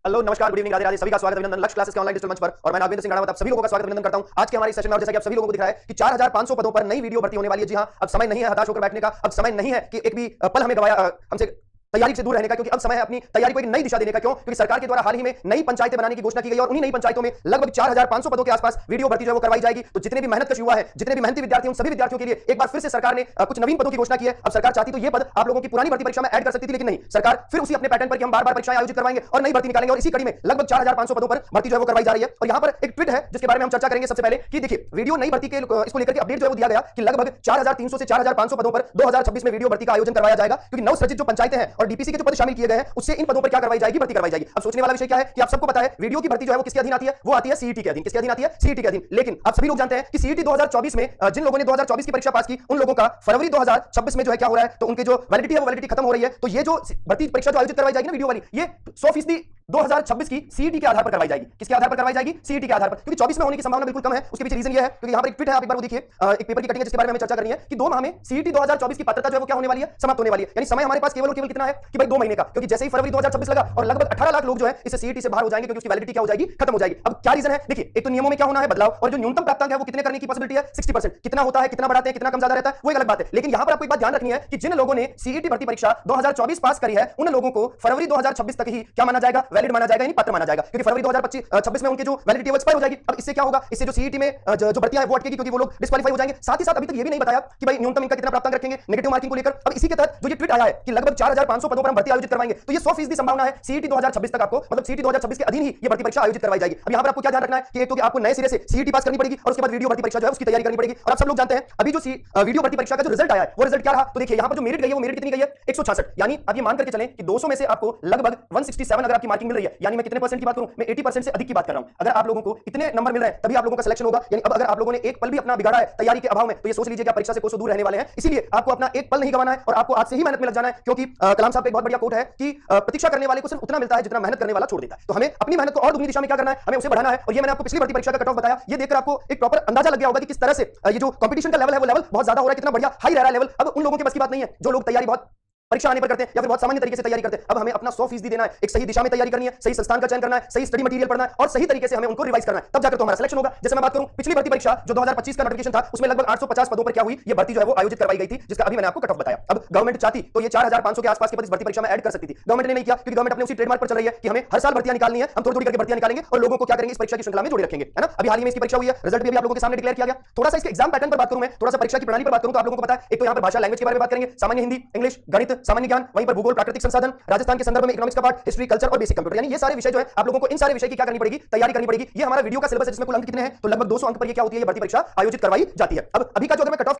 Hello नमस्कार good evening Radhe Radhe सभी का स्वागत है अभिनंदन लक्ष्य क्लासेस के ऑनलाइन डिजिटल मंच पर और मैं नागेंद्र सिंह राणा आप सभी लोगों का स्वागत अभिनंदन करता हूं आज के हमारे सेशन में। और जैसा कि आप सभी लोगों को दिख रहा है कि 4500 पदों पर नई वीडियो भर्ती होने वाली है। जी हां, अब समय नहीं है हताश होकर बैठने का, अब समय नहीं है कि एक भी पल हमें गवाया हमसे तैयारी से दूर रहने का, क्योंकि अब समय है अपनी तैयारी को एक नई दिशा देने का। क्यों? क्योंकि सरकार के द्वारा हाल ही में नई पंचायतें बनाने की घोषणा की गई और उन्हीं नई पंचायतों में लगभग 4500 पदों के आसपास वीडियो भर्ती जो है वो करवाई जाएगी। तो जितने भी मेहनत युवा है, जितने भी मेहनती विद्यार्थी, उन सभी विद्यार्थियों के लिए एक बार फिर से सरकार ने कुछ नवीन पदों की घोषणा की है। अब सरकार चाहती तो ये पद आप लोगों की पुरानी भर्ती परीक्षा में ऐड कर सकती थी, लेकिन नहीं, सरकार फिर उसी अपने पैटर्न पर कि हम बार-बार परीक्षाएं आयोजित करवाएंगे और नई भर्ती निकालेंगे। और इसी कड़ी में लगभग 4500 पदों पर भर्ती जो है वो करवाई जा रही है। और यहां पर एक ट्वीट है जिसके बारे में हम चर्चा करेंगे सबसे पहले कि देखिए वीडियो नई भर्ती के इसको लेकर के अपडेट जो है वो दिया गया कि लगभग 4300 से 4500 पदों पर 2026 में वीडियो भर्ती का आयोजन करवाया जाएगा, क्योंकि नवसृजित जो पंचायतें हैं और डीपीसी के जो पद शामिल किए गए हैं उससे इन पदों पर क्या करवाई जाएगी, भर्ती करवाई जाएगी। अब सोचने वाला विषय क्या है कि आप सबको पता है वीडियो की भर्ती जो है वो किसके अधीन आती है, वो आती है सीईटी के अधीन। किसके अधीन आती है? सीईटी के अधीन। लेकिन आप सभी लोग जानते हैं कि सीईटी 2024 में जिन लोगों ने 2024 की परीक्षा पास की उन लोगों का फरवरी 2026 में जो है क्या हो रहा है, तो उनके जो वैलिडिटी है वो वैलिडिटी खत्म हो रही है। तो ये जो भर्ती परीक्षा जो आयोजित करवाई जाएगी ना वीडियो वाली, ये 100% 2026 की सीईटी के आधार पर करवाई जाएगी। किसके आधार पर करवाई जाएगी? सीईटी के आधार पर, क्योंकि 24 में होने की संभावना बिल्कुल कम है। उसके पीछे रीजन ये है क्योंकि यहां पर एक ट्वीट है, आप एक बार वो देखिए, एक पेपर की कटिंग है जिसके बारे में हमें चर्चा करनी है कि 2 माह में सीईटी 2024 की पात्रता जो है वो क्या होने वाली है, समाप्त होने वाली है। यानी समय हमारे पास केवल और केवल कितना है कि भाई 2 महीने का, क्योंकि जैसे ही फरवरी 2026 लगा और लगभग 18 लाख लोग जो है इस सीईटी से बाहर हो जाएंगे, क्योंकि उसकी वैलिडिटी क्या हो जाएगी, खत्म हो जाएगी। अब क्या रीजन है? देखिए, एक तो नियमों में क्या होना है बदलाव, और जो न्यूनतम प्राप्तांक है वो कितने करने की पॉसिबिलिटी है, 60%। कितना होता है, कितना बढ़ाते हैं, कितना कम ज्यादा रहता है, वो एक अलग बात है। लेकिन यहां पर आपको एक बात ध्यान रखनी है कि जिन लोगों ने सीईटी भर्ती परीक्षा 2024 पास करी है उन लोगों को फरवरी 2026 तक ही क्या माना जाएगा, वैलिड माना जाएगा, यानी पात्र माना जाएगा, क्योंकि फरवरी 2026 में उनकी जो वैलिडिटी एक्सपायर हो जाएगी। अब इससे क्या होगा, इससे जो सीईटी में जो भर्तियां है वो अटकेगी, क्योंकि वो लोग डिस्क्वालीफाई हो जाएंगे। साथ ही साथ अभी तक ये भी नहीं बताया कि भाई न्यूनतम इनका कितना प्राप्तांक रखेंगे नेगेटिव मार्किंग को लेकर। अब इसी के तहत जो ये ट्वीट आया है कि लगभग 4500 पदों पर हम भर्ती आयोजित करवाएंगे, तो ये 100% संभावना है सीईटी 2026 तक आपको, मतलब सीईटी 2026 के अधीन ही ये भर्ती परीक्षा आयोजित करवाई जाएगी। अब यहां पर आपको क्या ध्यान रखना है कि एक तो कि आपको नए सिरे से सीईटी पास करनी पड़ेगी और उसके बाद वीडियो भर्ती परीक्षा जो है उसकी तैयारी करनी पड़ेगी। और आप सब लोग जानते हैं अभी जो वीडियो भर्ती परीक्षा का जो रिजल्ट आया है वो रिजल्ट क्या रहा, तो देखिए यहां पर जो मेरिट गई है वो मेरिट कितनी गई है, 166। यानी आप ये मान करके चलें कि 200 में से आपको लगभग 167 अगर आपकी मार्किंग मिल रही है, यानी मैं कितने परसेंट की बात करूं, मैं 80% से अधिक की बात कर रहा हूं। अगर आप लोगों को इतने नंबर मिल रहे हैं तभी आप लोगों का सिलेक्शन होगा। यानी अब अगर आप लोगों ने एक पल भी अपना बिगाड़ा है तैयारी के अभाव में, तो ये सोच लीजिए कि आप परीक्षा से कोसों दूर रहने वाले हैं। इसलिए आपको अपना एक पल नहीं गंवाना है और आपको आज से ही मेहनत में लग जाना है, क्योंकि कलाम साहब का एक बहुत बढ़िया कोट है कि प्रतीक्षा करने वाले को सिर्फ उतना मिलता है जितना मेहनत करने वाला छोड़ देता है। तो हमें अपनी मेहनत को और दुगनी दिशा में क्या करना है, हमें उसे बढ़ाना है। और ये मैंने आपको पिछली भर्ती परीक्षा का कट ऑफ बताया, ये देखकर आपको एक प्रॉपर अंदाजा लग गया होगा कि किस तरह से ये जो कंपटीशन का लेवल है वो लेवल बहुत ज्यादा हो रहा है, कितना बढ़िया हाई रह रहा है लेवल। अब उन लोगों के बस की बात नहीं है जो लोग तैयारी बहुत परीक्षा आने पर करते हैं या फिर बहुत सामान्य तरीके से तैयारी करते हैं। अब हमें अपना 100% देना है, एक सही दिशा में तैयारी करनी है, सही संस्थान का चयन करना है, सही स्टडी मटेरियल पढ़ना है और सही तरीके से हमें उनको रिवाइज करना है, तब जाकर तो हमारा सिलेक्शन होगा। जैसे मैं बात करूं पिछली भर्ती परीक्षा जो 2025 का नोटिफिकेशन था उसमें लगभग 850 पदों पर क्या हुई, ये भर्ती जो है वो आयोजित करवाई गई थी, जिसका अभी मैंने आपको कट ऑफ बताया। अब गवर्नमेंट चाहती तो ये 4500 के आसपास के पद इस भर्ती परीक्षा में ऐड कर सकती थी, गवर्नमेंट ने नहीं किया, क्योंकि गवर्नमेंट अपने उसी ट्रेडमार्क पर चल रही है कि हमें हर साल भर्तियां निकालनी है, हम थोड़ी-थोड़ी करके भर्तियां निकालेंगे और लोगों को क्या करेंगे, इस परीक्षा की श्रृंखला में जोड़े रखेंगे, है ना। अभी हाल ही में इसकी परीक्षा हुई है, रिजल्ट भी आप लोगों के सामने डिक्लेयर किया गया। थोड़ा सा इसके एग्जाम पैटर्न पर बात करूं मैं, थोड़ा सा परीक्षा की प्रणाली पर बात करूं, तो आप लोगों को पता है एक तो यहां पर भाषा लैंग्वेज के बारे में बात करेंगे, सामान्य हिंदी, इंग्लिश, गणित, सामान्य ज्ञान, वहीं पर भूगोल, प्राकृतिक संसाधन, राजस्थान के संदर्भ में इकोनॉमिक्स का पार्ट, हिस्ट्री, कल्चर और बेसिक कंप्यूटर, यानी ये सारे विषय जो है आप लोगों को इन सारे विषय की क्या करनी पड़ेगी, तैयारी करनी पड़ेगी। ये हमारा वीडियो का सिलेबस है जिसमें कुल अंक कितने हैं, तो लगभग 200 अंक पर ये क्या होती है, ये भर्ती परीक्षा आयोजित करवाई जाती है। अब अभी का जो अगर मैं कट ऑफ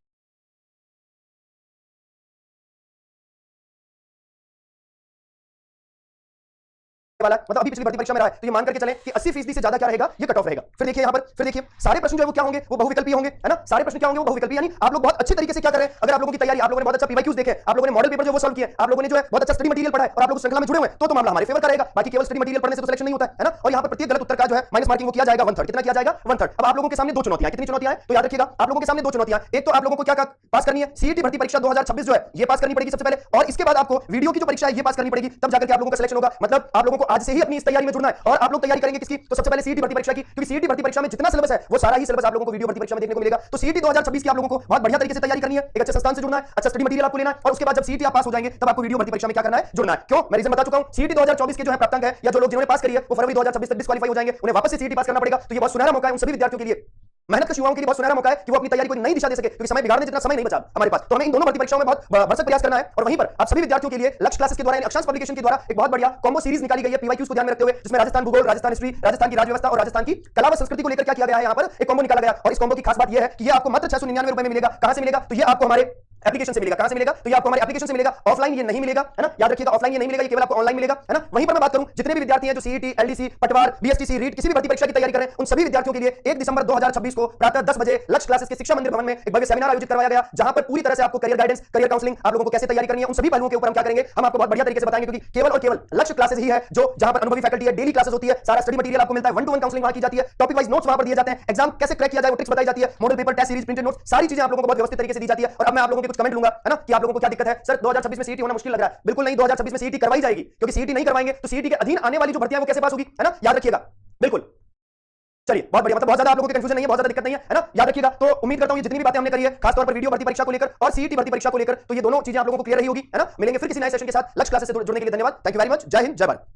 वाला मतलब अभी पिछली भर्ती परीक्षा में रहा है, तो ये मान करके चलें कि 80% से ज्यादा क्या रहेगा, ये कट ऑफ रहेगा। फिर देखिए यहां पर, फिर देखिए सारे प्रश्न जो है वो क्या होंगे, वो बहुविकल्पी होंगे, है ना। सारे प्रश्न क्या होंगे, वो बहुविकल्पी, यानी आप लोग बहुत अच्छे तरीके से क्या करें, अगर आप लोगों की तैयारी, आप लोगों ने बहुत अच्छा पीवाईक्यूज देखे, आप लोगों ने मॉडल पेपर जो वो सॉल्व किए, आप लोगों ने जो है बहुत अच्छा स्टडी मटेरियल पढ़ा है और आप लोग श्रृंखला में जुड़े हुए हैं, तो मामला हमारे फेवर का रहेगा। बाकी केवल स्टडी मटेरियल पढ़ने से तो सिलेक्शन नहीं होता है ना। और यहां पर प्रत्येक गलत उत्तर का जो है माइनस मार्किंग वो किया जाएगा 1/3। कितना किया जाएगा? 1/3। अब आप लोगों के सामने दो चुनौतियां, कितनी चुनौतियां हैं, तो याद रखिएगा आप लोगों के सामने दो चुनौतियां। एक तो आप लोगों को क्या पास करनी है, सीईटी भर्ती परीक्षा 2026 जो है ये पास करनी पड़ेगी सबसे पहले, और इसके बाद आपको वीडियो की जो परीक्षा है ये पास करनी पड़ेगी, तब जाकर के आप लोगों का सिलेक्शन होगा। मतलब आप लोगों को आज से ही अपनी इस तैयारी में जुड़ना है। और आप लोग तैयारी करेंगे किसकी, तो सबसे पहले सीईटी भर्ती परीक्षा की, क्योंकि सीईटी भर्ती परीक्षा में जितना सिलेबस है वो सारा ही सिलेबस आप लोगों को वीडियो भर्ती परीक्षा में देखने को मिलेगा। तो सीईटी 2026 की आप लोगों को बहुत बढ़िया तरीके से तैयारी करनी है, एक अच्छे संस्थान से जुड़ना है, अच्छा स्टडी मटेरियल आपको लेना है, और उसके बाद जब सीईटी आप पास हो जाएंगे तब आपको वीडियो भर्ती परीक्षा में क्या करना है, जुड़ना है। क्यों? मैं रीजन बता चुका हूं, सीईटी 2024 के जो है प्राप्तांक है या जो लोग जिन्होंने पास करी है वो फरवरी 2026 तक डिस्क्वालीफाई हो जाएंगे, उन्हें वापस से सीईटी पास करना पड़ेगा। तो ये बहुत सुनहरा मौका है उन सभी विद्यार्थियों के लिए, मेहनत के युवाओं के लिए बहुत सुनहरा मौका है कि वो अपनी तैयारी को नई दिशा दे सके, क्योंकि समय बिगाड़ने जितना समय नहीं बचा हमारे पास। तो हमें इन दोनों भर्ती परीक्षाओं में बहुत भरसक प्रयास करना है। और वहीं पर आप सभी विद्यार्थियों के लिए लक्ष्य क्लासेस के द्वारा, अक्षांश पब्लिकेशन के द्वारा एक बहुत बढ़िया कॉम्बो सीरीज निकाली गई है पीवाईक्यूज को ध्यान में रखते हुए, जिसमें राजस्थान भूगोल, राजस्थान हिस्ट्री, राजस्थान की राज्य व्यवस्था और राजस्थान की कला व संस्कृति को लेकर क्या किया गया है, यहाँ पर एक कॉम्बो निकाला गया। और इस कॉम्बो की खास बात यह है कि ये आपको मात्र 699 रुपए में मिलेगा। कहां से मिलेगा, तो ये आपको हमारे एप्लीकेशन से मिलेगा। कहां से मिलेगा, तो ये आपको हमारे एप्लीकेशन से मिलेगा, ऑफलाइन ये नहीं मिलेगा, है ना। याद रखिएगा ऑफलाइन ये नहीं मिलेगा, ये केवल आपको ऑनलाइन मिलेगा, है ना। वहीं पर मैं बात करूं जितने भी विद्यार्थी हैं जो सीईटी, एलडीसी, पटवार, बीएसटीसी, रीट किसी भी भर्ती परीक्षा की तैयारी करें, उन सभी विद्यार्थियों के लिए 1 दिसंबर 2026 को प्रातः 10 बजे लक्ष्य क्लासेस के शिक्षा मंदिर भवन में एक भव्य सेमिनार आयोजित करवाया गया, जहां पर पूरी तरह से आपको करियर गाइडेंस, करियर काउंसलिंग, आप लोगों को कैसे तैयारी करनी है, उन सभी पहलुओं के ऊपर हम क्या करेंगे, हम आपको बहुत बढ़िया तरीके से बताएंगे। क्योंकि केवल और केवल लक्ष्य क्लासेस ही है जो जहां पर अनुभवी फैकल्टी है, डेली क्लासेस होती है, सारा स्टडी मटेरियल आपको मिलता है, 1-to-1 काउंसलिंग वहां की जाती है, टॉपिक वाइज नोट्स वहां पर दिए जाते हैं, एग्जाम कैसे क्रैक किया जाए वो ट्रिक्स बताई जाती है, model paper, test series, printed notes, सारी चीजें आप लोगों को बहुत व्यवस्थित तरीके से दी जाती है। और अब मैं आप लोगों के कुछ कमेंट लूंगा, है ना, कि आप लोगों को क्या दिक्कत है। सर 2026 में सीईटी होना मुश्किल लग रहा है। बिल्कुल नहीं, 2026 में सीईटी करवाई जाएगी, क्योंकि सीईटी नहीं करवाएंगे तो सीईटी के अधीन आने वाली जो भर्तियां वो कैसे पास होगी, है ना, याद रखिएगा। बिल्कुल, चलिए बहुत बढ़िया, मतलब बहुत ज्यादा आप लोगों की कंफ्यूजन नहीं है, बहुत ज्यादा दिक्कत नहीं है ना, याद रखिएगा। तो उम्मीद करता हूं ये जितनी भी बातें हमने करी है, खासतौर पर वीडियो भर्ती परीक्षा को लेकर और सीईटी भर्ती परीक्षा को लेकर, तो ये दोनों चीजें आप लोगों को क्लियर रही होगी, है ना। मिलेंगे फिर किसी नए सेशन के साथ। लक्ष्य क्लासेस से जुड़ने के लिए धन्यवाद। Thank you very much. जय हिंद, जय भारत।